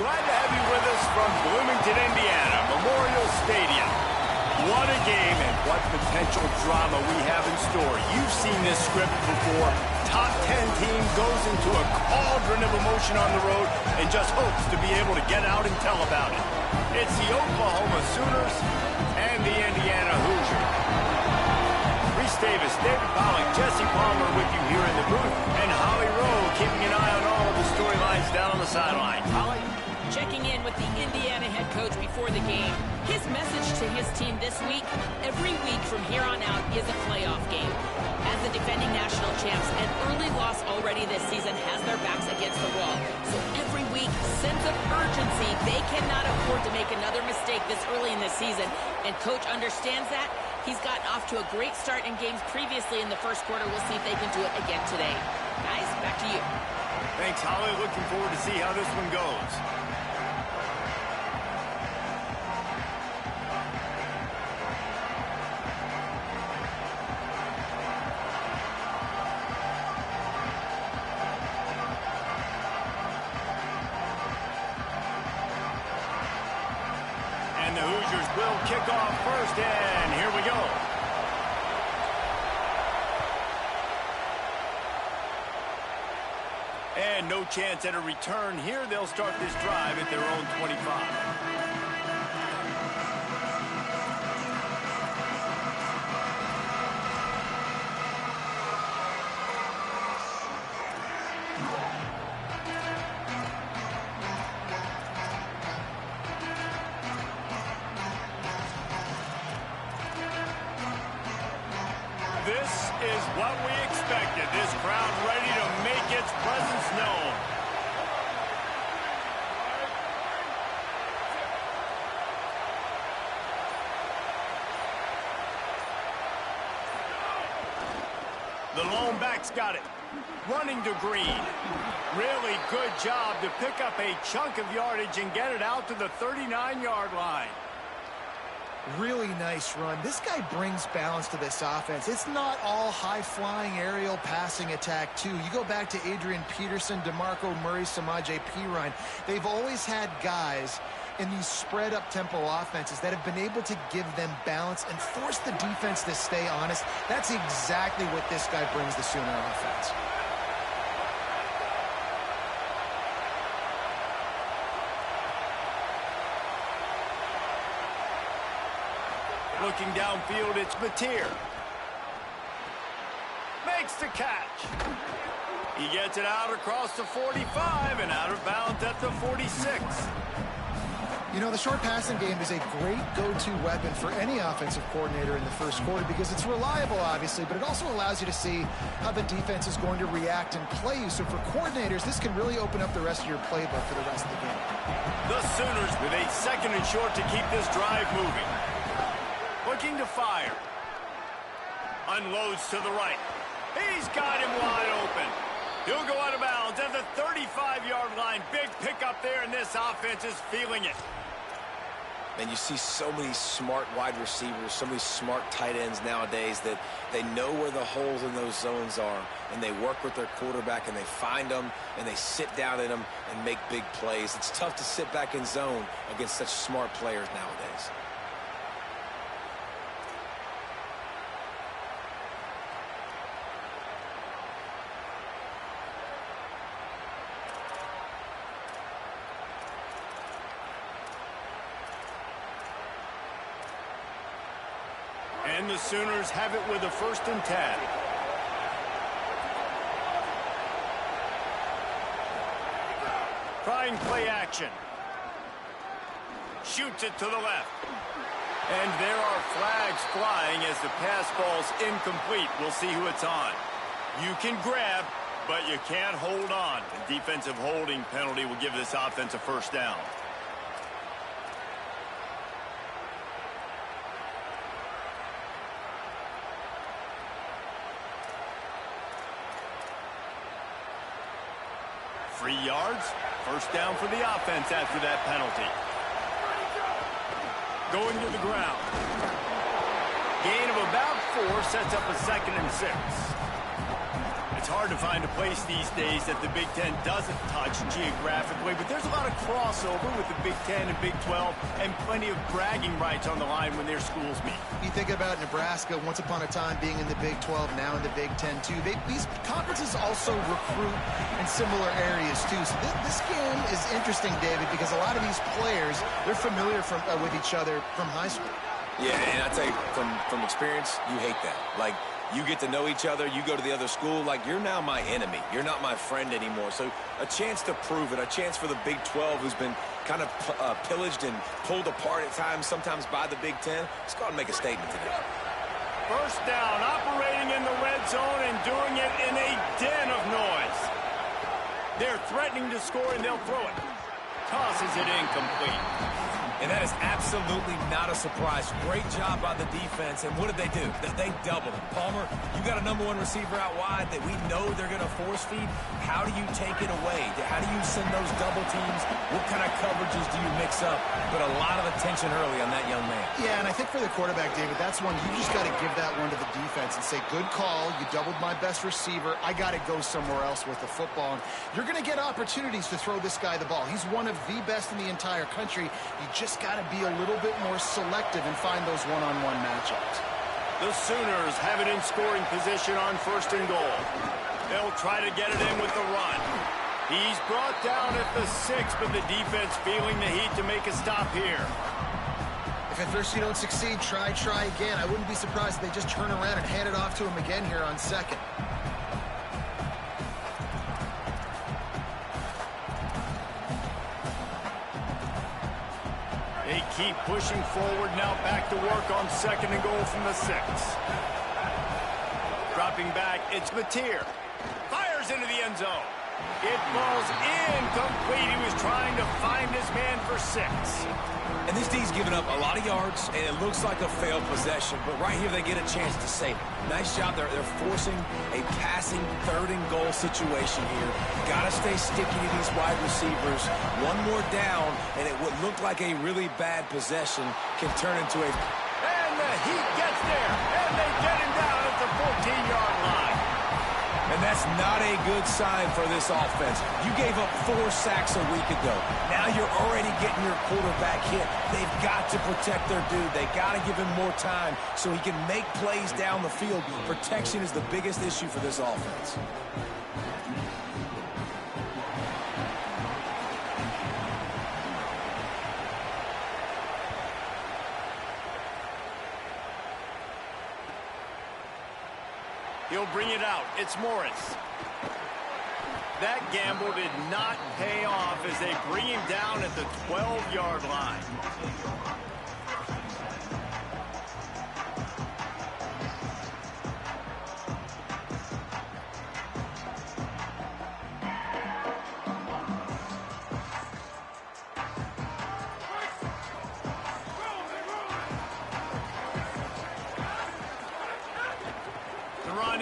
Glad to have you with us from Bloomington, Indiana, Memorial Stadium. What a game and what potential drama we have in store. You've seen this script before. Top 10 team goes into a cauldron of emotion on the road and just hopes to be able to get out and tell about it. It's the Oklahoma Sooners and the Indiana Hoosiers. Reese Davis, David Pollack, Jesse Palmer with you here in the booth, and Holly Rowe keeping an eye on all of the storylines down on the sideline. Holly? Checking in with the Indiana head coach before the game. His message to his team this week: every week from here on out is a playoff game. As the defending national champs, an early loss already this season has their backs against the wall. So every week, sense of urgency. They cannot afford to make another mistake this early in the season. And coach understands that. He's gotten off to a great start in games previously in the first quarter. We'll see if they can do it again today. Guys, back to you. Thanks, Holly. Looking forward to see how this one goes. And the Hoosiers will kick off first, and here we go. And no chance at a return here. They'll start this drive at their own 25. This is what we expected. This crowd ready to make its presence known. The lone back's got it. Running to Green. Really good job to pick up a chunk of yardage and get it out to the 39-yard line. Really nice run. This guy brings balance to this offense. It's not all high-flying aerial passing attack, too. You go back to Adrian Peterson, DeMarco Murray, Samaje Perine. They've always had guys in these spread-up tempo offenses that have been able to give them balance and force the defense to stay honest. That's exactly what this guy brings the Sooner offense. Looking downfield, it's Mateer. Makes the catch. He gets it out across the 45 and out of bounds at the 46. You know, the short passing game is a great go-to weapon for any offensive coordinator in the first quarter because it's reliable, obviously, but it also allows you to see how the defense is going to react and play you. So for coordinators, this can really open up the rest of your playbook for the rest of the game. The Sooners with a second and short to keep this drive moving. Looking to fire. Unloads to the right. He's got him wide open. He'll go out of bounds at the 35-yard line. Big pickup there, and this offense is feeling it. And you see so many smart wide receivers, so many smart tight ends nowadays that they know where the holes in those zones are, and they work with their quarterback, and they find them, and they sit down in them and make big plays. It's tough to sit back in zone against such smart players nowadays. And the Sooners have it with a 1st and 10. Trying play action. Shoots it to the left. And there are flags flying as the pass ball's incomplete. We'll see who it's on. You can grab, but you can't hold on. The defensive holding penalty will give this offense a 1st down. Three yards, 1st down for the offense after that penalty. Going to the ground. Gain of about 4 sets up a 2nd and 6. It's hard to find a place these days that the Big Ten doesn't touch geographically, but there's a lot of crossover with the Big Ten and Big 12 and plenty of bragging rights on the line when their schools meet. You think about Nebraska, once upon a time being in the Big 12, now in the Big 10 too. These conferences also recruit in similar areas too. So this game is interesting, David, because a lot of these players, they're familiar with each other from high school. Yeah, and I tell you, from experience, you hate that. Like, you get to know each other, you go to the other school, like, you're now my enemy. You're not my friend anymore. So a chance to prove it, a chance for the Big 12, who's been kind of pillaged and pulled apart at times, sometimes by the Big 10. Let's go out and make a statement today. First down, operating in the red zone and doing it in a den of noise. They're threatening to score, and they'll throw it. Tosses it incomplete. And that is absolutely not a surprise. Great job by the defense. And what did they do? They doubled it. Palmer, you got a #1 receiver out wide that we know they're going to force feed. How do you take it away? How do you send those double teams? What kind of coverages do you mix up? But a lot of attention early on that young man. Yeah, and I think for the quarterback, David, that's one you just got to give that one to the defense and say, good call. You doubled my best receiver. I got to go somewhere else with the football. And you're going to get opportunities to throw this guy the ball. He's one of the best in the entire country. You just got to be a little bit more selective and find those one-on-one matchups. The Sooners have it in scoring position on 1st and goal. They'll try to get it in with the run. He's brought down at the 6, but the defense feeling the heat to make a stop here. If at first you don't succeed, try again. I wouldn't be surprised if they just turn around and hand it off to him again here on 2nd. They keep pushing forward, now back to work on 2nd and goal from the 6. Dropping back, it's Mateer. Fires into the end zone. It falls incomplete. He was trying to find his man for 6. And this D's given up a lot of yards, and it looks like a failed possession. But right here, they get a chance to save it. Nice job. They're forcing a passing 3rd and goal situation here. Got to stay sticky to these wide receivers. One more down, and it would look like a really bad possession can turn into a... And the Heat gets there, and they get him down at the 14-yard line. And that's not a good sign for this offense. You gave up 4 sacks a week ago. Now you're already getting your quarterback hit. They've got to protect their dude. They got to give him more time so he can make plays down the field. Protection is the biggest issue for this offense. He'll bring it out. It's Morris. That gamble did not pay off as they bring him down at the 12-yard line.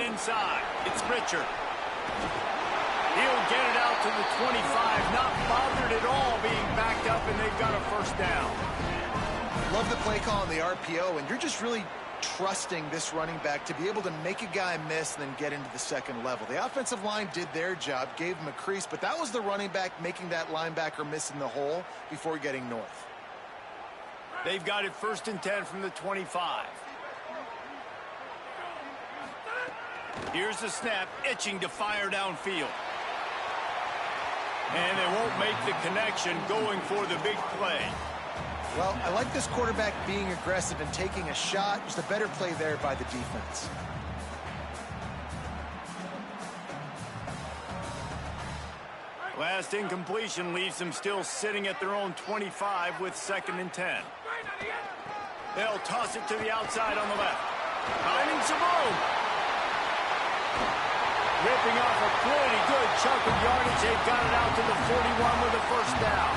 Inside, it's Richard. He'll get it out to the 25, not bothered at all being backed up, and they've got a 1st down. Love the play call on the RPO, and you're just really trusting this running back to be able to make a guy miss and then get into the 2nd level. The offensive line did their job, gave him a crease, but that was the running back making that linebacker miss in the hole before getting north. They've got it 1st and 10 from the 25. Here's the snap, itching to fire downfield. And they won't make the connection, going for the big play. Well, I like this quarterback being aggressive and taking a shot. Just a better play there by the defense. Last incompletion leaves them still sitting at their own 25 with 2nd and 10. They'll toss it to the outside on the left. Finding some room. Ripping off a pretty good chunk of yardage. They've got it out to the 41 with a 1st down.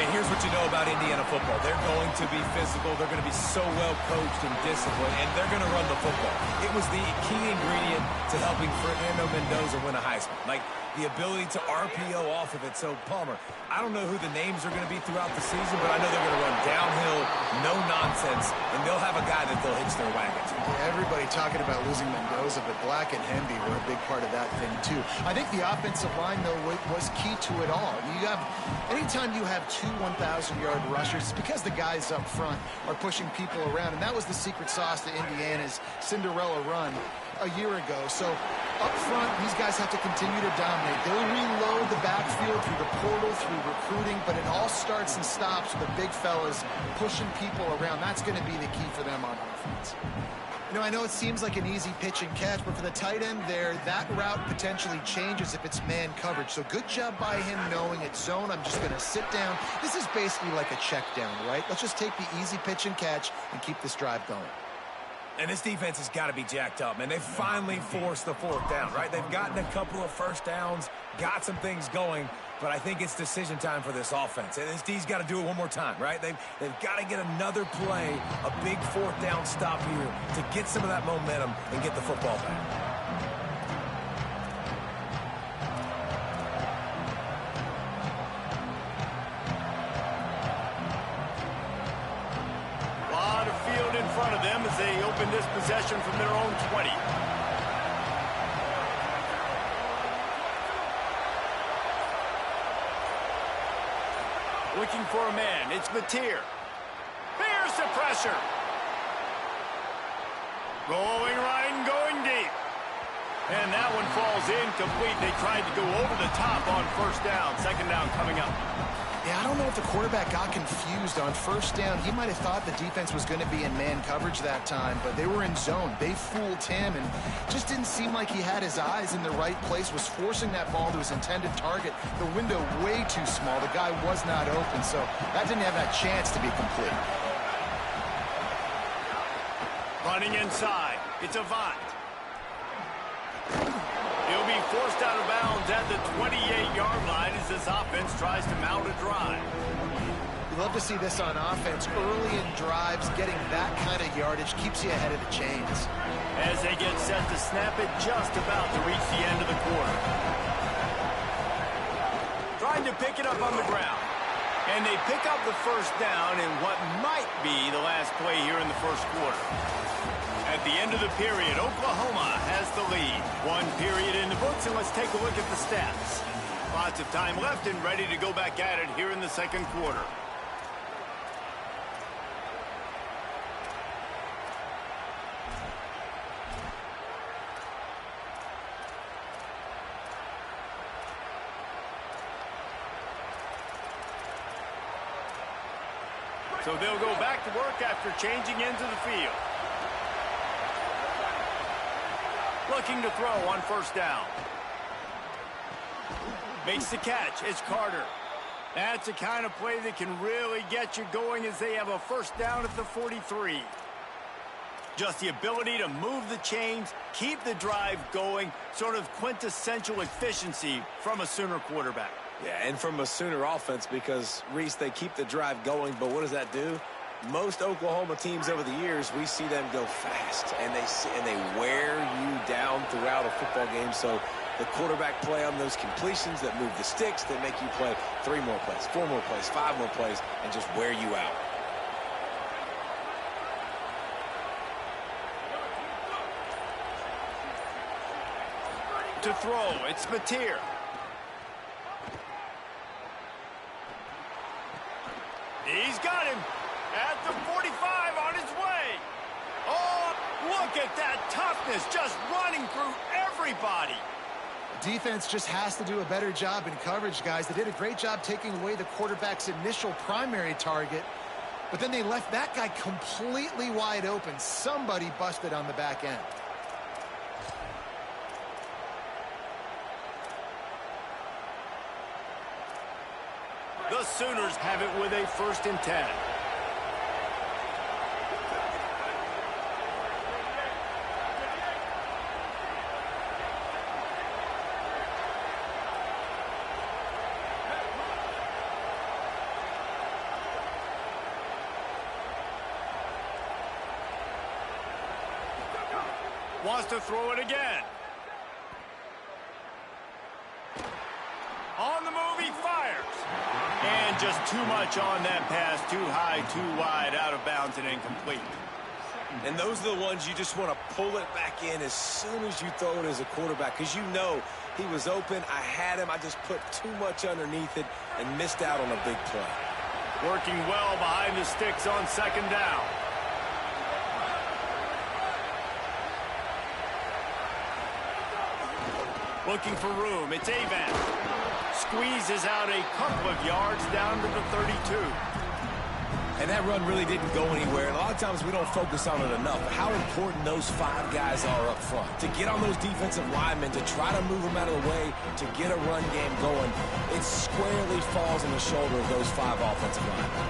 And here's what you know about Indiana football. They're going to be physical. They're going to be so well coached and disciplined, and they're going to run the football. It was the key ingredient to helping Fernando Mendoza win a Heisman. Like, the ability to RPO off of it. So, Palmer, I don't know who the names are going to be throughout the season, but I know they're going to run downhill, no nonsense, and they'll have a guy that they'll hitch their wagon to. Yeah, everybody talking about losing Mendoza, but Black and Hemby were a big part of that thing, too. I think the offensive line, though, was key to it all. Anytime you have two 1,000-yard rushers, it's because the guys up front are pushing people around, and that was the secret sauce to Indiana's Cinderella run a year ago. So up front, these guys have to continue to dominate. They'll reload the backfield through the portal, through recruiting, but it all starts and stops with the big fellas pushing people around. That's going to be the key for them on offense. I know it seems like an easy pitch and catch, but for the tight end there, that route potentially changes if it's man coverage. So good job by him knowing it's zone. I'm just going to sit down. This is basically like a check down, right? Let's just take the easy pitch and catch and keep this drive going. And this defense has got to be jacked up, man. They finally forced the fourth down, right? They've gotten a couple of first downs, got some things going, but I think it's decision time for this offense. And this D's got to do it one more time, right? They've got to get another play, a big fourth down stop here to get some of that momentum and get the football back. Of them as they open this possession from their own 20. Looking for a man. It's Mateer. Bears the pressure. Rolling right and going deep. And that one falls incomplete. They tried to go over the top on first down. Second down coming up. Yeah, I don't know if the quarterback got confused on first down. He might have thought the defense was going to be in man coverage that time, but they were in zone. They fooled him and just didn't seem like he had his eyes in the right place, was forcing that ball to his intended target. The window way too small. The guy was not open, so that didn't have that chance to be complete. Running inside. It's Avant. He'll be forced out of bounds at the 28-yard line as this offense tries to mount a drive. You love to see this on offense. Early in drives, getting that kind of yardage keeps you ahead of the chains. As they get set to snap it, just about to reach the end of the quarter. Trying to pick it up on the ground. And they pick up the first down in what might be the last play here in the first quarter. At the end of the period, Oklahoma has the lead. One period in the books, and let's take a look at the stats. Lots of time left and ready to go back at it here in the second quarter. So they'll go back to work after changing into the field. Looking to throw on first down. Makes the catch. It's Carter. That's the kind of play that can really get you going as they have a first down at the 43. Just the ability to move the chains, keep the drive going, sort of quintessential efficiency from a Sooner quarterback. Yeah, and from a Sooner offense because, Reese, they keep the drive going, but what does that do? Most Oklahoma teams over the years, we see them go fast, and they wear you down throughout a football game. So the quarterback play on those completions that move the sticks, they make you play 3 more plays, 4 more plays, 5 more plays, and just wear you out. To throw, it's Mateer. He's got him at the 45 on his way. Oh, look at that toughness just running through everybody. Defense just has to do a better job in coverage, guys. They did a great job taking away the quarterback's initial primary target, but then they left that guy completely wide open. Somebody busted on the back end. The Sooners have it with a 1st and 10. Wants to throw it again. On the move, he fires. And just too much on that pass. Too high, too wide, out of bounds, and incomplete. And those are the ones you just want to pull it back in as soon as you throw it as a quarterback, because you know he was open. I had him. I just put too much underneath it and missed out on a big play. Working well behind the sticks on second down. Looking for room. It's Avent. Squeezes out a couple of yards down to the 32. And that run really didn't go anywhere. And a lot of times we don't focus on it enough. But how important those 5 guys are up front. To get on those defensive linemen, to try to move them out of the way, to get a run game going, it squarely falls on the shoulder of those 5 offensive linemen.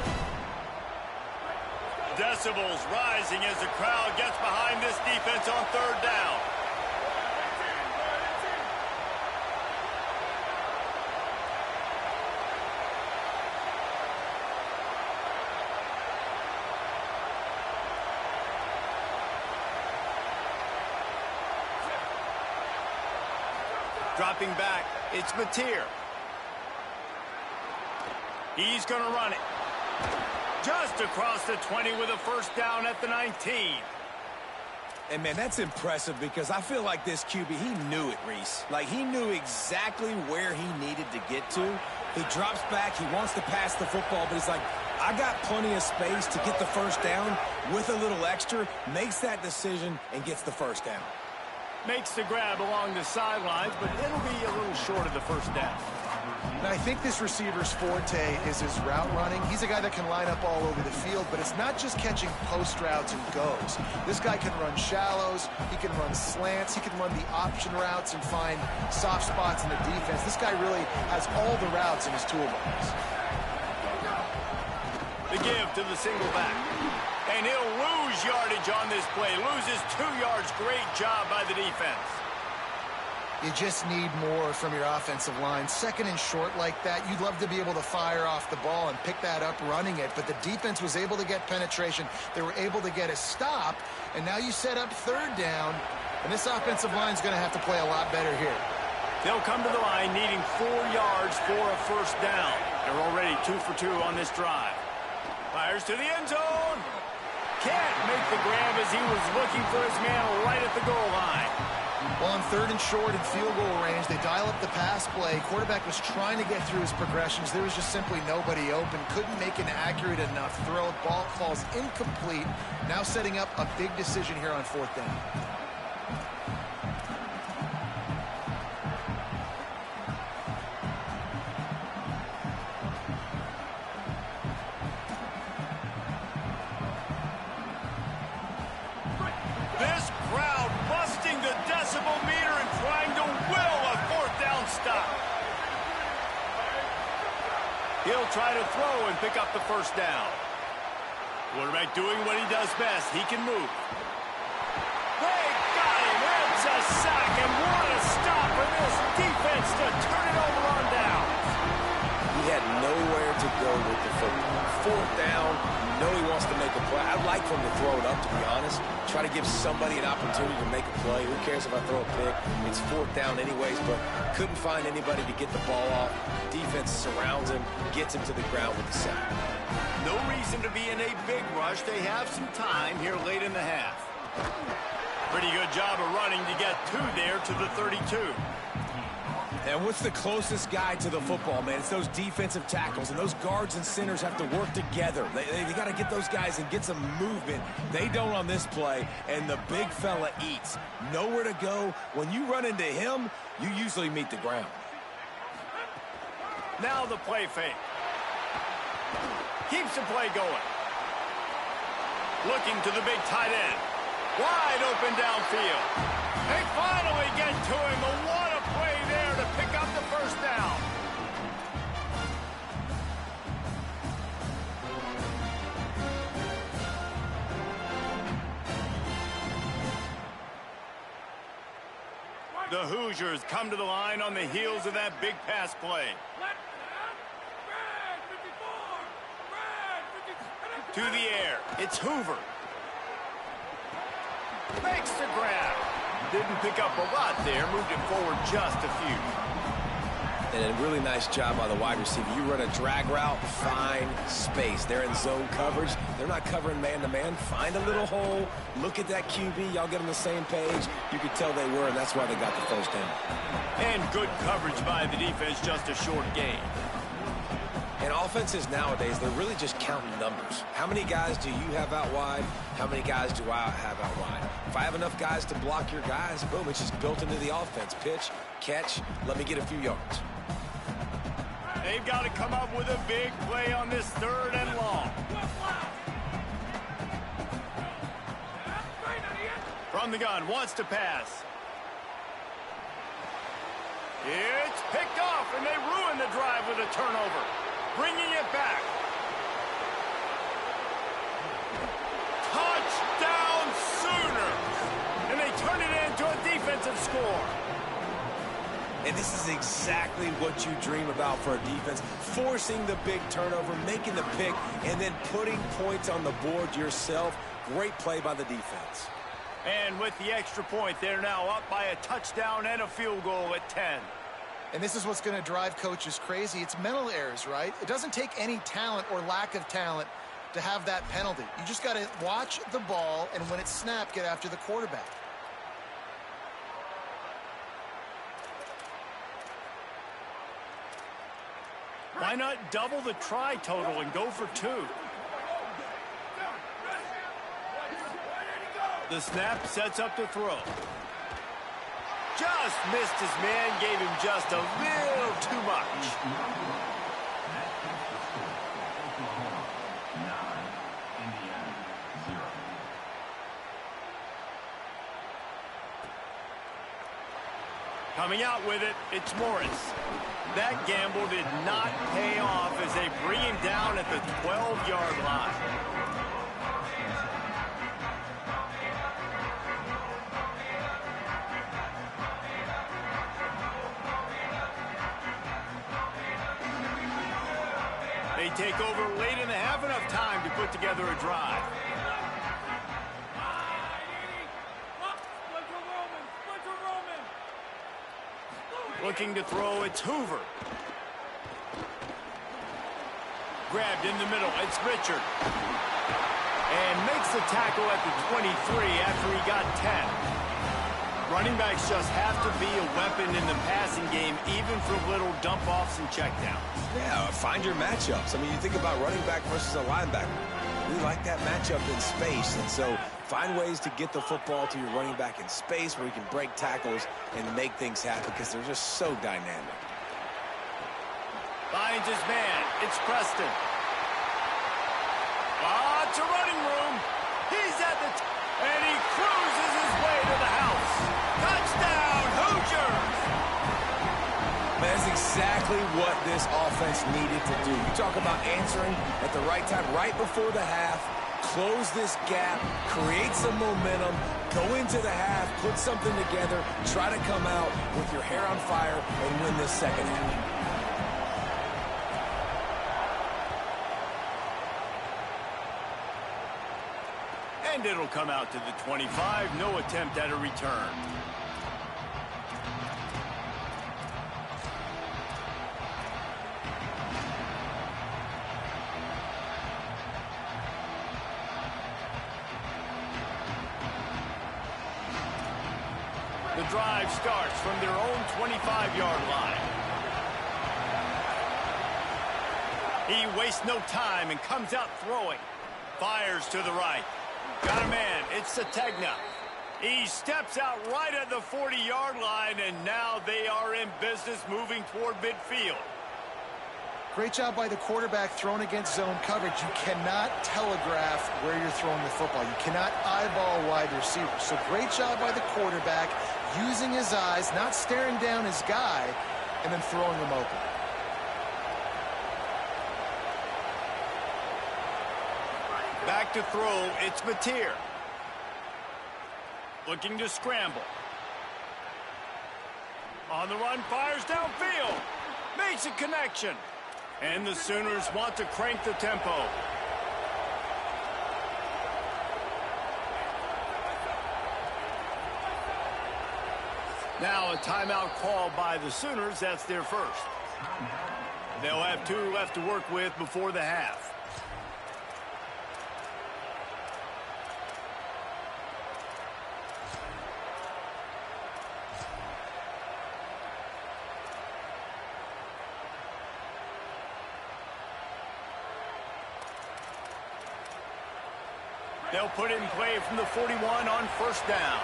Decibels rising as the crowd gets behind this defense on third down. Dropping back, it's Mateer. He's going to run it. Just across the 20 with a first down at the 19. And, man, that's impressive because I feel like this QB, he knew it, Reese. Like, he knew exactly where he needed to get to. He drops back. He wants to pass the football, but he's like, I got plenty of space to get the first down with a little extra, makes that decision, and gets the first down. Makes the grab along the sidelines, but it'll be a little short of the first down. Now, I think this receiver's forte is his route running. He's a guy that can line up all over the field, but it's not just catching post routes and goes. This guy can run shallows, he can run slants, he can run the option routes and find soft spots in the defense. This guy really has all the routes in his toolbox. The give to the single back. And he'll lose yardage on this play. Loses 2 yards. Great job by the defense. You just need more from your offensive line. Second and short like that, you'd love to be able to fire off the ball and pick that up running it. But the defense was able to get penetration. They were able to get a stop. And now you set up third down. And this offensive line is going to have to play a lot better here. They'll come to the line needing 4 yards for a first down. They're already 2 for 2 on this drive. Fires to the end zone. Can't make the grab as he was looking for his man right at the goal line. Well, on third and short and field goal range, they dial up the pass play. Quarterback was trying to get through his progressions. There was just simply nobody open. Couldn't make an accurate enough throw. Ball falls incomplete. Now setting up a big decision here on fourth down. He'll try to throw and pick up the first down. Quarterback doing what he does best. He can move. They got him. It's a sack, and what a stop for this defense to turn it over on downs. He had nowhere to go with the football. Fourth down, you know he wants to make a play. I'd like for him to throw it up, to be honest. Try to give somebody an opportunity to make a play. Who cares if I throw a pick? It's fourth down anyways, but couldn't find anybody to get the ball off. Defense surrounds him, gets him to the ground with the sack. No reason to be in a big rush. They have some time here late in the half. Pretty good job of running to get 2 there to the 32. And what's the closest guy to the football, man? It's those defensive tackles, and those guards and centers have to work together. They got to get those guys and get some movement. They don't on this play, and the big fella eats. Nowhere to go. When you run into him, you usually meet the ground. Now the play fake. Keeps the play going. Looking to the big tight end. Wide open downfield. They finally get to him. What a play there to pick up the first down. The Hoosiers come to the line on the heels of that big pass play. To the air, it's Hoover. Makes the grab. Didn't pick up a lot there, moved it forward just a few. And a really nice job by the wide receiver. You run a drag route, find space. They're in zone coverage. They're not covering man-to-man. Find a little hole. Look at that QB. Y'all get on the same page. You could tell they were, and that's why they got the first down. And good coverage by the defense, just a short gain. And offenses nowadays, they're really just counting numbers. How many guys do you have out wide? How many guys do I have out wide? If I have enough guys to block your guys, boom, it's just built into the offense. Pitch, catch, let me get a few yards. They've got to come up with a big play on this 3rd and long. From the gun, wants to pass. It's picked off, and they ruin the drive with a turnover. Bringing it back. Touchdown Sooners! And they turn it into a defensive score. And this is exactly what you dream about for a defense. Forcing the big turnover, making the pick, and then putting points on the board yourself. Great play by the defense. And with the extra point, they're now up by a touchdown and a field goal at 10. And this is what's going to drive coaches crazy. It's mental errors, right? It doesn't take any talent or lack of talent to have that penalty. You just got to watch the ball, and when it's snapped, get after the quarterback. Why not double the try total and go for 2? The snap sets up the throw. Just missed his man, gave him just a little too much. Coming out with it, it's Morris. That gamble did not pay off as they bring him down at the 12-yard line. They take over late in the half, enough time to put together a drive. Looking to throw, it's Hoover. Grabbed in the middle, it's Richard. And makes the tackle at the 23 after he got 10. Running backs just have to be a weapon in the passing game, even for little dump-offs and checkdowns. Yeah, find your matchups. I mean, you think about running back versus a linebacker. We like that matchup in space, and so find ways to get the football to your running back in space where you can break tackles and make things happen because they're just so dynamic. Finds his man. It's Preston. Lots of running room. He's at the and he cruises his way to the house. Touchdown, Hoosiers! That's exactly what this offense needed to do. You talk about answering at the right time, right before the half, close this gap, create some momentum, go into the half, put something together, try to come out with your hair on fire and win this second half. And it'll come out to the 25. No attempt at a return. The drive starts from their own 25-yard line. He wastes no time and comes out throwing. Fires to the right. Got a man. It's Sategna. He steps out right at the 40-yard line, and now they are in business moving toward midfield. Great job by the quarterback thrown against zone coverage. You cannot telegraph where you're throwing the football. You cannot eyeball wide receivers. So great job by the quarterback using his eyes, not staring down his guy, and then throwing him open. Back to throw, it's Mateer. Looking to scramble. On the run, fires downfield. Makes a connection. And the Sooners want to crank the tempo. Now a timeout call by the Sooners. That's their first. They'll have 2 left to work with before the half. They'll put it in play from the 41 on first down.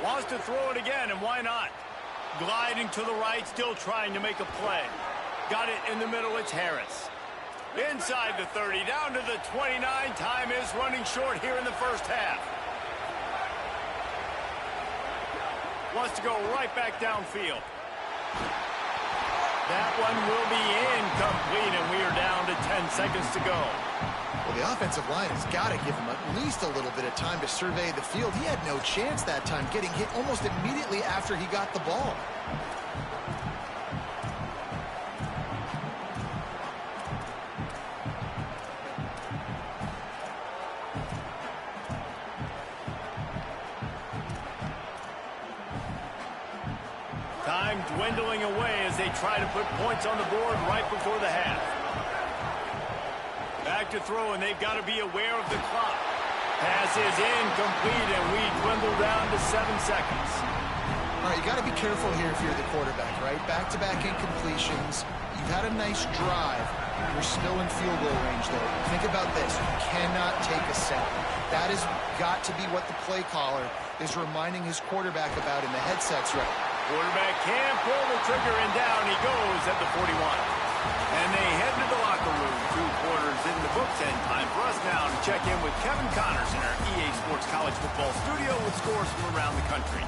Wants to throw it again, and why not? Gliding to the right, still trying to make a play. Got it in the middle, it's Harris. Inside the 30, down to the 29. Time is running short here in the first half. Wants to go right back downfield. That one will be incomplete, and we are down to 10 seconds to go. Well, the offensive line has got to give him at least a little bit of time to survey the field. He had no chance that time, getting hit almost immediately after he got the ball. Time dwindling away as they try to put points on the board right before the half. Back to throw, and they've got to be aware of the clock. Pass is incomplete, and we dwindle down to 7 seconds. All right, you got to be careful here if you're the quarterback, right? Back-to-back incompletions. You've had a nice drive. You're still in field goal range, though. Think about this. You cannot take a sack. That has got to be what the play caller is reminding his quarterback about in the headsets right. Quarterback can't pull the trigger, and down he goes at the 41. And they head to the locker room. 2 quarters in the books, and time for us now to check in with Kevin Connors in our EA Sports College Football studio with scores from around the country.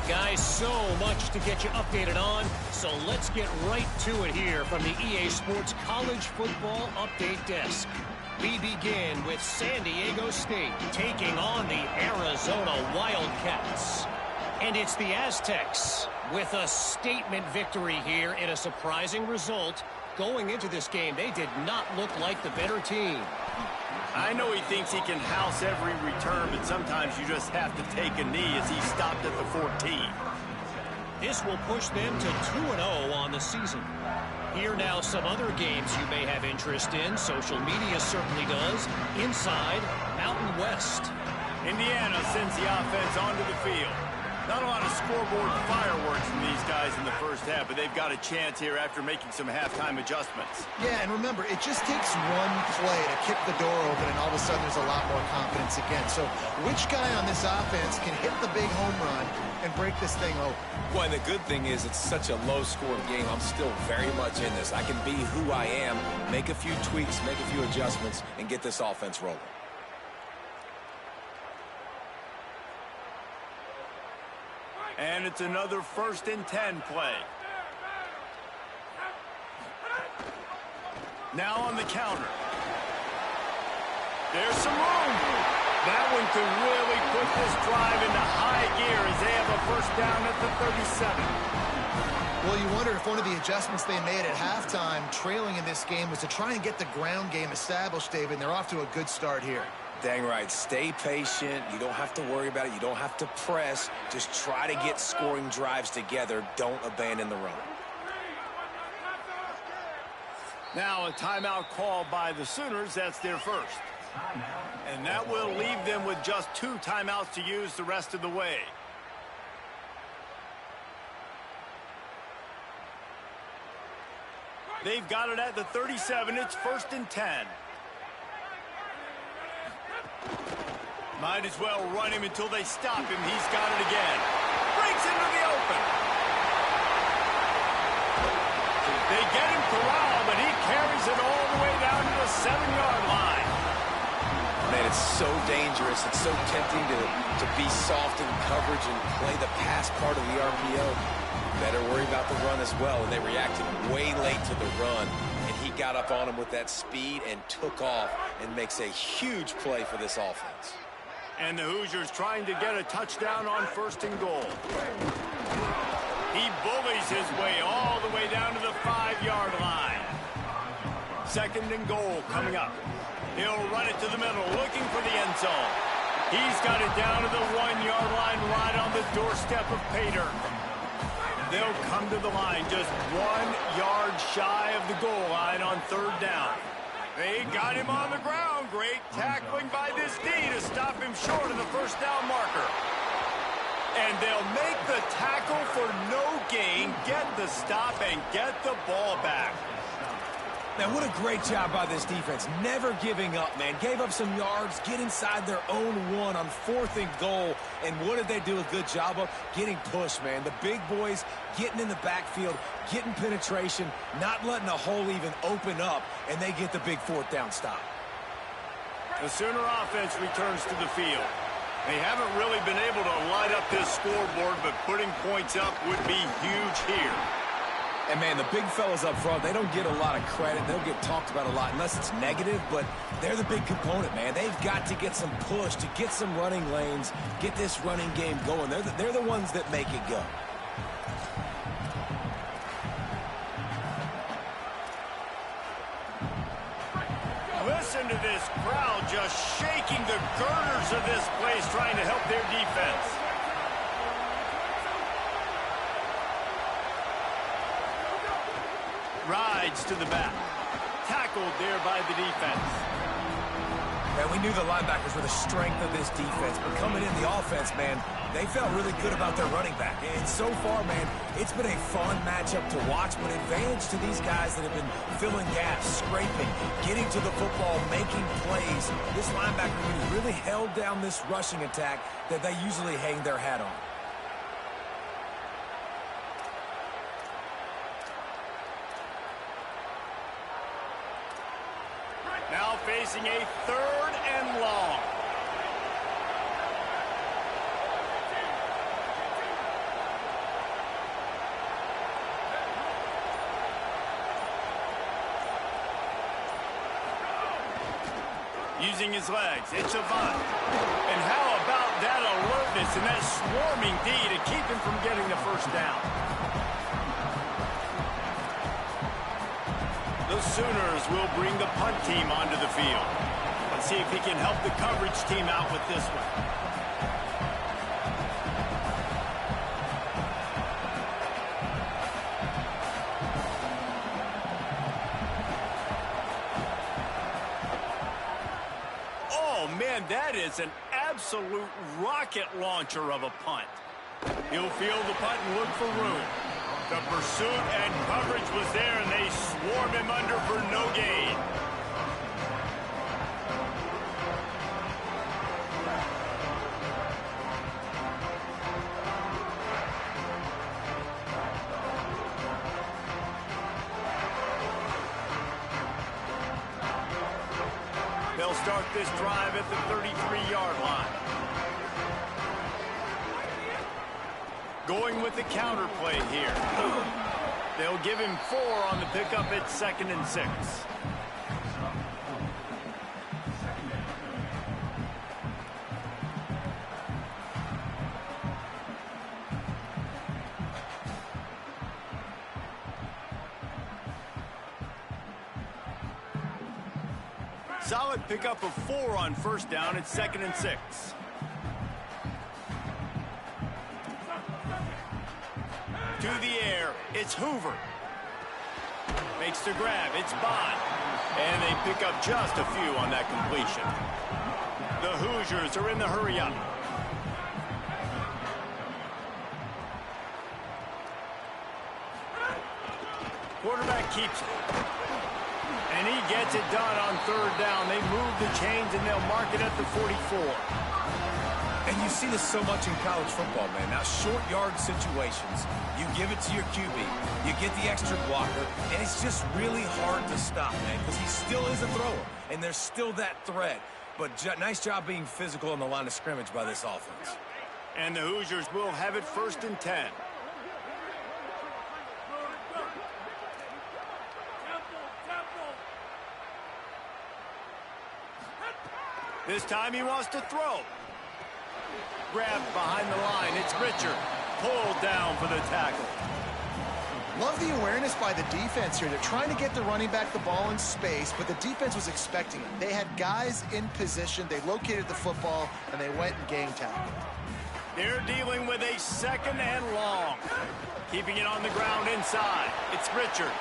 Guys, so much to get you updated on, so let's get right to it here from the EA Sports College Football Update Desk. We begin with San Diego State taking on the Arizona Wildcats. And it's the Aztecs with a statement victory here in a surprising result. Going into this game, they did not look like the better team. I know he thinks he can house every return, but sometimes you just have to take a knee as he stopped at the 14. This will push them to 2-0 on the season. Here now some other games you may have interest in. Social media certainly does. Inside Mountain West. Indiana sends the offense onto the field. Not a lot of scoreboard fireworks from these guys in the first half, but they've got a chance here after making some halftime adjustments. Yeah, and remember, it just takes one play to kick the door open, and all of a sudden there's a lot more confidence again. So which guy on this offense can hit the big home run and break this thing open? Well, and the good thing is it's such a low-scoring game. I'm still very much in this. I can be who I am, make a few tweaks, make a few adjustments, and get this offense rolling. And it's another 1st and 10 play. Now on the counter. There's some room. That one could really put this drive into high gear as they have a first down at the 37. Well, you wonder if one of the adjustments they made at halftime, trailing in this game, was to try and get the ground game established, David, and they're off to a good start here. Dang right. Stay patient. You don't have to worry about it. You don't have to press. Just try to get scoring drives together. Don't abandon the run. Now a timeout called by the Sooners. That's their first. And that will leave them with just 2 timeouts to use the rest of the way. They've got it at the 37. It's 1st and 10. Might as well run him until they stop him. He's got it again. Breaks into the open. They get him corralled, but he carries it all the way down to the 7-yard line. Man, it's so dangerous. It's so tempting to be soft in coverage and play the pass part of the RPO. Better worry about the run as well. And they reacted way late to the run. And he got up on him with that speed and took off and makes a huge play for this offense. And the Hoosiers trying to get a touchdown on 1st and goal. He bullies his way all the way down to the 5-yard line. 2nd and goal coming up. He'll run it to the middle, looking for the end zone. He's got it down to the 1-yard line, right on the doorstep of Pater. They'll come to the line just 1 yard shy of the goal line on 3rd down. They got him on the ground. Great tackling by this D to stop him short of the 1st down marker. And they'll make the tackle for no gain, get the stop, and get the ball back. Man, what a great job by this defense. Never giving up, man. Gave up some yards, get inside their own 1 on 4th and goal. And what did they do a good job of? Getting pushed, man. The big boys getting in the backfield, getting penetration, not letting a hole even open up, and they get the big 4th down stop. The Sooner offense returns to the field. They haven't really been able to light up this scoreboard, but putting points up would be huge here. And, man, the big fellas up front, they don't get a lot of credit. They don't get talked about a lot unless it's negative, but they're the big component, man. They've got to get some push, to get some running lanes, get this running game going. They're the ones that make it go. Listen to this crowd just shaking the girders of this place, trying to help their defense. Rides to the back. Tackled there by the defense. Yeah, we knew the linebackers were the strength of this defense, but coming in the offense, man, they felt really good about their running back. And so far, man, it's been a fun matchup to watch, but advantage to these guys that have been filling gaps, scraping, getting to the football, making plays. This linebacker really held down this rushing attack that they usually hang their hat on. Now facing a 3rd and long. Using his legs, it's Avant. And how about that alertness and that swarming D to keep him from getting the 1st down? The Sooners will bring the punt team onto the field. Let's see if he can help the coverage team out with this one. Oh, man, that is an absolute rocket launcher of a punt. He'll field the punt and look for room. The pursuit and coverage was there, and they swarm him under for no gain. They'll start this drive at the 33-yard line. Going with the counter play here. They'll give him 4 on the pickup at 2nd and 6. Solid pickup of 4 on 1st down at 2nd and 6. To the air, it's Hoover. Makes the grab, it's Bond. And they pick up just a few on that completion. The Hoosiers are in the hurry-up. Quarterback keeps it. And he gets it done on 3rd down. They move the chains, and they'll mark it at the 44. And you see this so much in college football, man. Now, short yard situations, you give it to your QB, you get the extra blocker, and it's just really hard to stop, man, because he still is a thrower, and there's still that threat. But nice job being physical on the line of scrimmage by this offense. And the Hoosiers will have it 1st and 10. This time he wants to throw. Grabbed behind the line. It's Richard. Pulled down for the tackle. Love the awareness by the defense here. They're trying to get the running back the ball in space, but the defense was expecting it. They had guys in position. They located the football, and they went and gang tackled. They're dealing with a 2nd and long. Keeping it on the ground inside. It's Richard.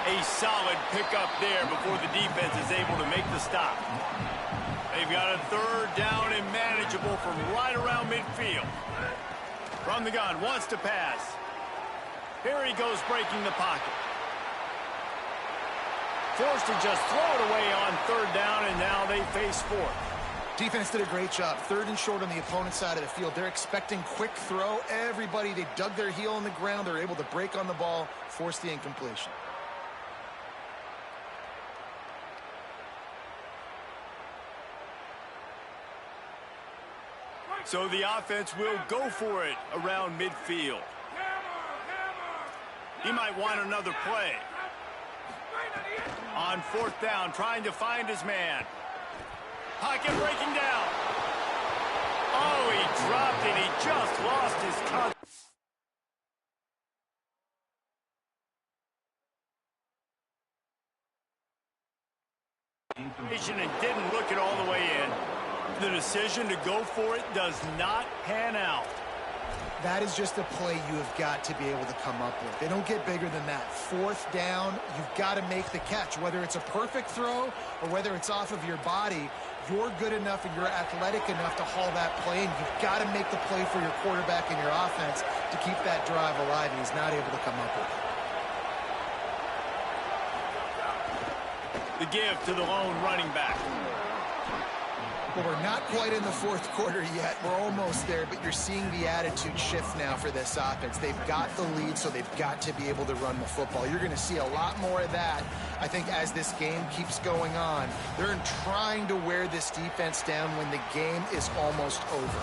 A solid pickup there before the defense is able to make the stop. They've got a 3rd down and manageable from right around midfield. From the gun, wants to pass. Here he goes breaking the pocket. Forced to just throw it away on third down, and now they face fourth. Defense did a great job. Third and short on the opponent's side of the field. They're expecting quick throw. Everybody, they dug their heel in the ground. They're able to break on the ball, force the incompletion. So the offense will go for it around midfield. He might want another play. On fourth down, trying to find his man. Pocket breaking down. Oh, he dropped it. He just lost his concentration and didn't look it all the way in. The decision to go for it does not pan out. That is just a play you have got to be able to come up with. They don't get bigger than that. Fourth down, you've got to make the catch. Whether it's a perfect throw or whether it's off of your body, you're good enough and you're athletic enough to haul that play, and you've got to make the play for your quarterback and your offense to keep that drive alive, and he's not able to come up with it. The give to the lone running back. Well, we're not quite in the fourth quarter yet. We're almost there, but you're seeing the attitude shift now for this offense. They've got the lead, so they've got to be able to run the football. You're going to see a lot more of that, I think, as this game keeps going on. They're trying to wear this defense down when the game is almost over.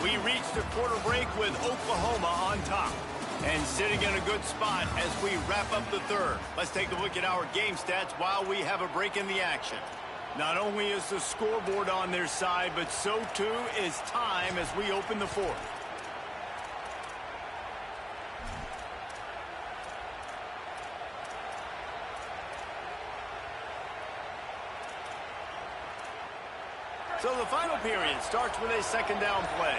We reached the quarter break with Oklahoma on top and sitting in a good spot as we wrap up the third. Let's take a look at our game stats while we have a break in the action. Not only is the scoreboard on their side, but so too is time as we open the fourth. So the final period starts with a second down play.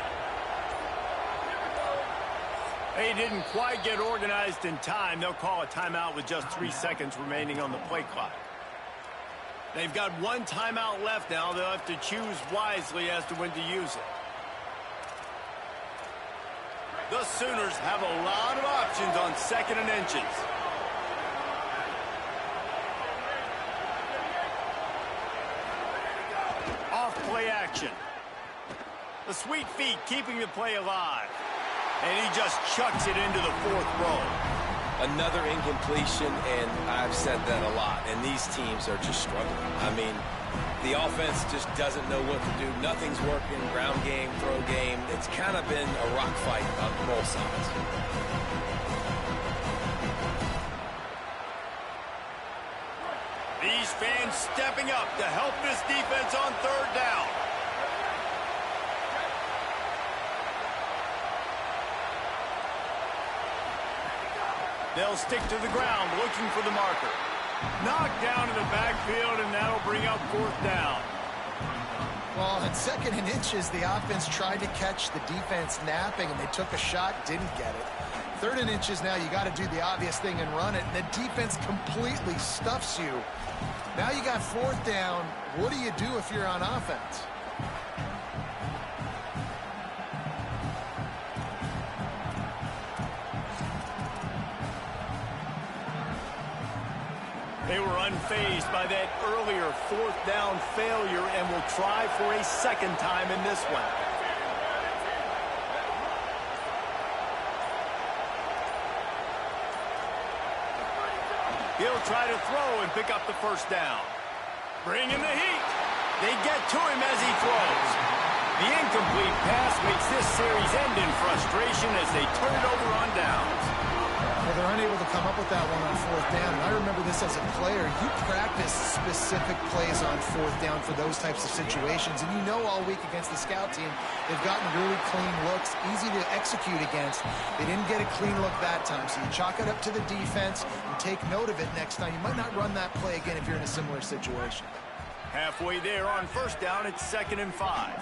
They didn't quite get organized in time. They'll call a timeout with just 3 seconds remaining on the play clock. They've got one timeout left now. They'll have to choose wisely as to when to use it. The Sooners have a lot of options on second and inches. Off play action. The sweet feet keeping the play alive. And he just chucks it into the fourth row. Another incompletion, and I've said that a lot, and these teams are just struggling. I mean, the offense just doesn't know what to do. Nothing's working, ground game, throw game. It's kind of been a rock fight on both sides. These fans stepping up to help this defense on third down. They'll stick to the ground, looking for the marker. Knocked down in the backfield, and that'll bring up fourth down. Well, at second and inches, the offense tried to catch the defense napping, and they took a shot, didn't get it. Third and inches now, you got to do the obvious thing and run it, and the defense completely stuffs you. Now you got fourth down. What do you do if you're on offense? They were unfazed by that earlier fourth down failure and will try for a second time in this one. He'll try to throw and pick up the first down. Bringing the heat. They get to him as he throws. The incomplete pass makes this series end in frustration as they turn it over on downs. Well, they're unable to come up with that one on fourth down. And I remember this as a player. You practice specific plays on fourth down for those types of situations. And you know all week against the scout team, they've gotten really clean looks, easy to execute against. They didn't get a clean look that time. So you chalk it up to the defense and take note of it next time. You might not run that play again if you're in a similar situation. Halfway there on first down, it's 2nd and 5.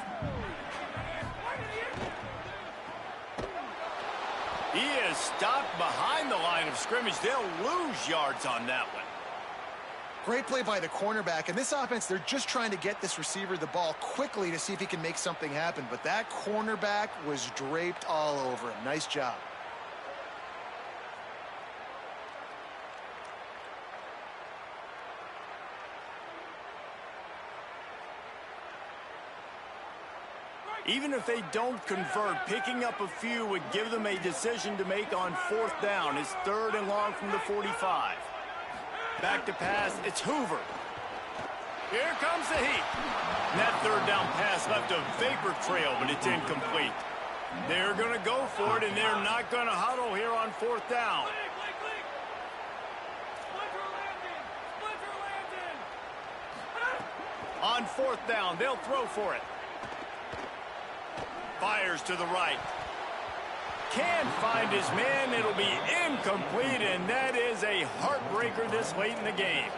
He is stopped behind the line of scrimmage. They'll lose yards on that one. Great play by the cornerback. And this offense, they're just trying to get this receiver the ball quickly to see if he can make something happen. But that cornerback was draped all over him. Nice job. Even if they don't convert, picking up a few would give them a decision to make on 4th down. It's 3rd and long from the 45. Back to pass, it's Hoover. Here comes the heat. And that 3rd down pass left a vapor trail, but it's incomplete. They're going to go for it, and they're not going to huddle here on 4th down. On 4th down, they'll throw for it. Fires to the right. Can't find his man. It'll be incomplete, and that is a heartbreaker this late in the game.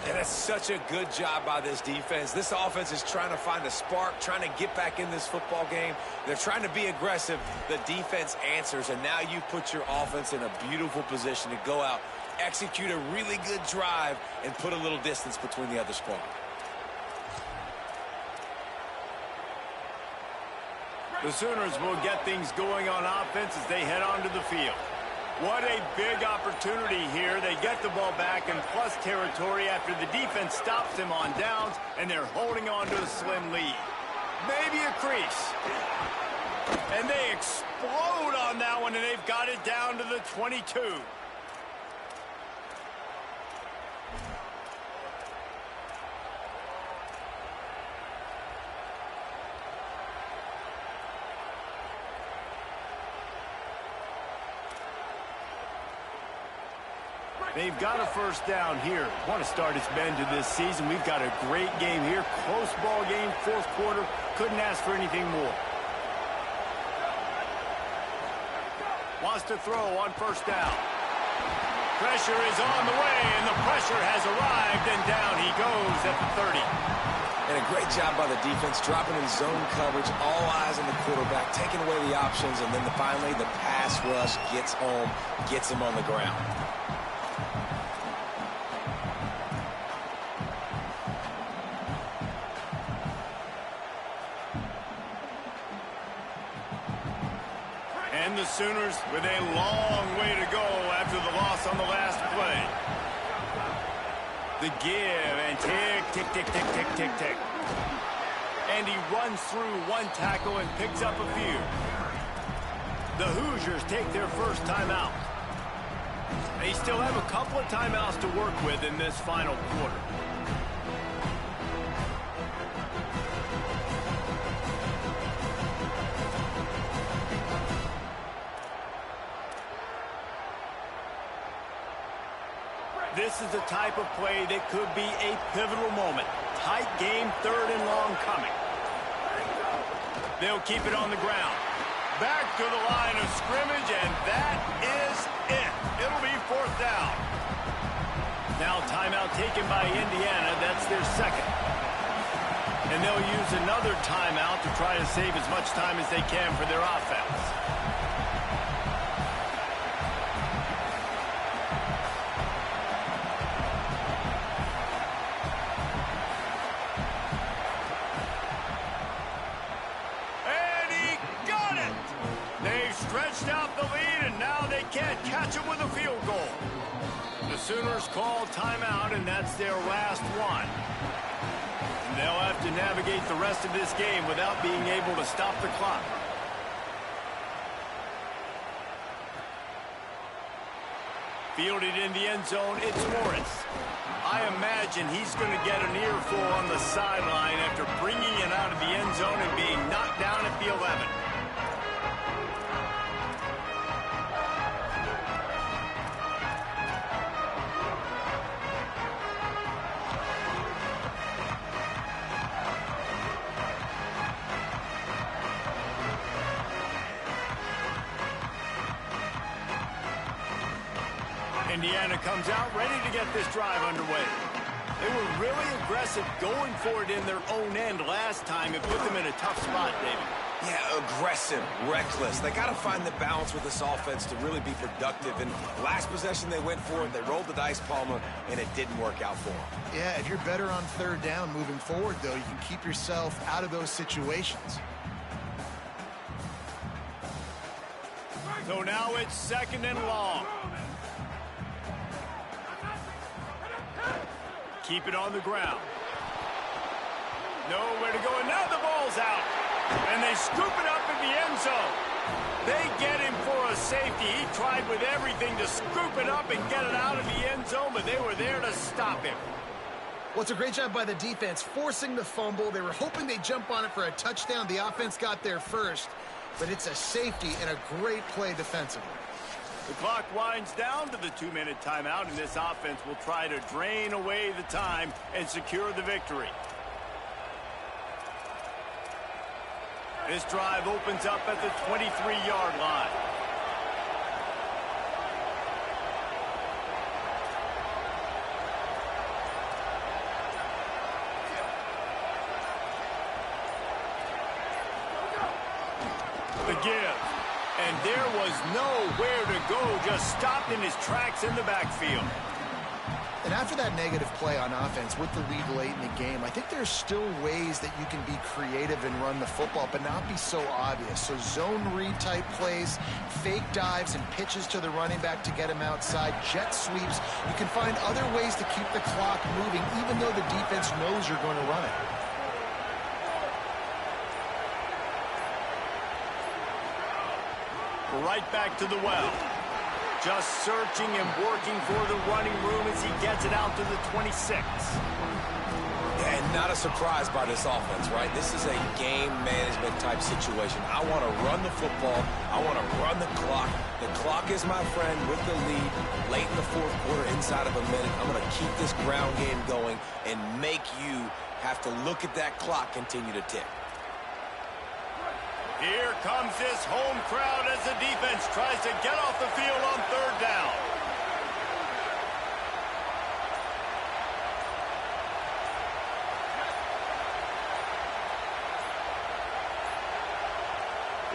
And that's such a good job by this defense. This offense is trying to find a spark, trying to get back in this football game. They're trying to be aggressive. The defense answers, and now you put your offense in a beautiful position to go out, execute a really good drive, and put a little distance between the other squad. The Sooners will get things going on offense as they head onto the field. What a big opportunity here. They get the ball back in plus territory after the defense stops them on downs, and they're holding on to a slim lead. Maybe a crease. And they explode on that one, and they've got it down to the 22. They've got a 1st down here. Want to start its bend to this season. We've got a great game here. Close ball game, 4th quarter. Couldn't ask for anything more. Wants to throw on 1st down. Pressure is on the way, and the pressure has arrived, and down he goes at the 30. And a great job by the defense, dropping in zone coverage, all eyes on the quarterback, taking away the options, and then finally the pass rush gets home, gets him on the ground. And the Sooners with a long way to go after the loss on the last play. The give and tick, tick, tick, tick, tick, tick, tick. And he runs through one tackle and picks up a few. The Hoosiers take their first timeout. They still have a couple of timeouts to work with in this final quarter. This is the type of play that could be a pivotal moment. Tight game, 3rd and long coming. They'll keep it on the ground. Back to the line of scrimmage, and that is it. It'll be 4th down. Now timeout taken by Indiana. That's their 2nd. And they'll use another timeout to try to save as much time as they can for their offense. Stretched out the lead, and now they can't catch him with a field goal. The Sooners call timeout, and that's their last one. And they'll have to navigate the rest of this game without being able to stop the clock. Fielded in the end zone, it's Morris. I imagine he's going to get an earful on the sideline after bringing it out of the end zone and being knocked down at the 11. Indiana comes out ready to get this drive underway. They were really aggressive going for it in their own end last time. It put them in a tough spot, David. Yeah, aggressive, reckless. They got to find the balance with this offense to really be productive. And last possession they went for it, they rolled the dice, Palmer, and it didn't work out for them. Yeah, if you're better on third down moving forward, though, you can keep yourself out of those situations. So now it's second and long. Keep it on the ground. Nowhere to go, and now the ball's out. And they scoop it up in the end zone. They get him for a safety. He tried with everything to scoop it up and get it out of the end zone, but they were there to stop him. Well, it's a great job by the defense, forcing the fumble. They were hoping they'd jump on it for a touchdown. The offense got there first, but it's a safety and a great play defensively. The clock winds down to the 2-minute timeout, and this offense will try to drain away the time and secure the victory. This drive opens up at the 23-yard line. The give. And there was nowhere to go, just stopped in his tracks in the backfield. And after that negative play on offense with the lead late in the game, I think there's still ways that you can be creative and run the football, but not be so obvious. So zone read type plays, fake dives and pitches to the running back to get him outside, jet sweeps. You can find other ways to keep the clock moving, even though the defense knows you're going to run it. Right back to the well. Just searching and working for the running room as he gets it out to the 26. And not a surprise by this offense, right? This is a game management type situation. I want to run the football. I want to run the clock. The clock is my friend with the lead late in the fourth quarter, inside of a minute. I'm going to keep this ground game going and make you have to look at that clock continue to tick. Here comes this home crowd as the defense tries to get off the field on third down.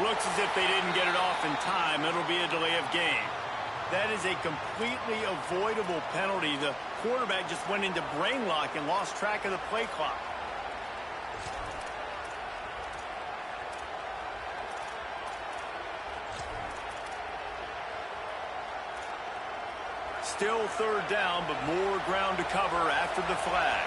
Looks as if they didn't get it off in time. It'll be a delay of game. That is a completely avoidable penalty. The quarterback just went into brain lock and lost track of the play clock. Still third down, but more ground to cover after the flag.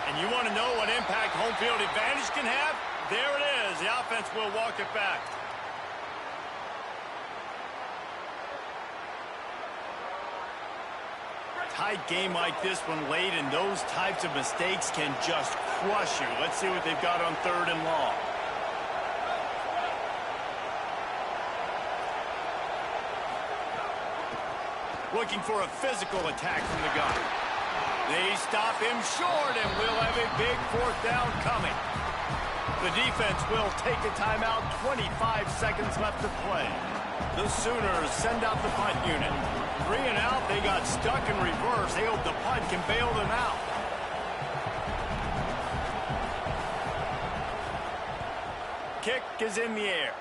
And you want to know what impact home field advantage can have? There it is. The offense will walk it back. Tight game like this one late, and those types of mistakes can just crush you. Let's see what they've got on third and long. Looking for a physical attack from the gun. They stop him short, and we'll have a big fourth down coming. The defense will take a timeout. 25 seconds left to play. The Sooners send out the punt unit. 3 and out, they got stuck in reverse. They hope the punt can bail them out. Kick is in the air.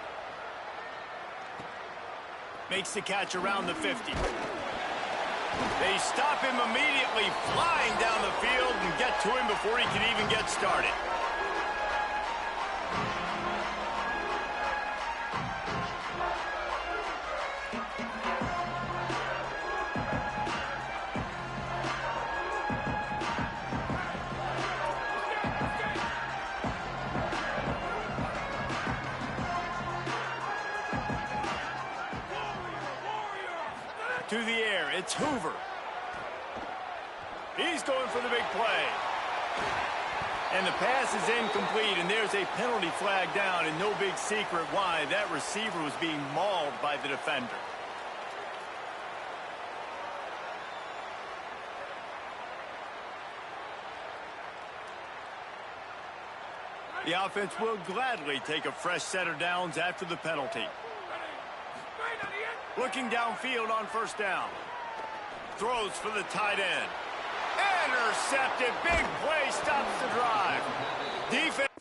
Makes the catch around the 50. They stop him immediately, flying down the field and get to him before he can even get started. To the air, it's Hoover. He's going for the big play. And the pass is incomplete, and there's a penalty flag down, and no big secret why. That receiver was being mauled by the defender. The offense will gladly take a fresh set of downs after the penalty. Looking downfield on first down. Throws for the tight end. Intercepted. Big play stops the drive. Defense.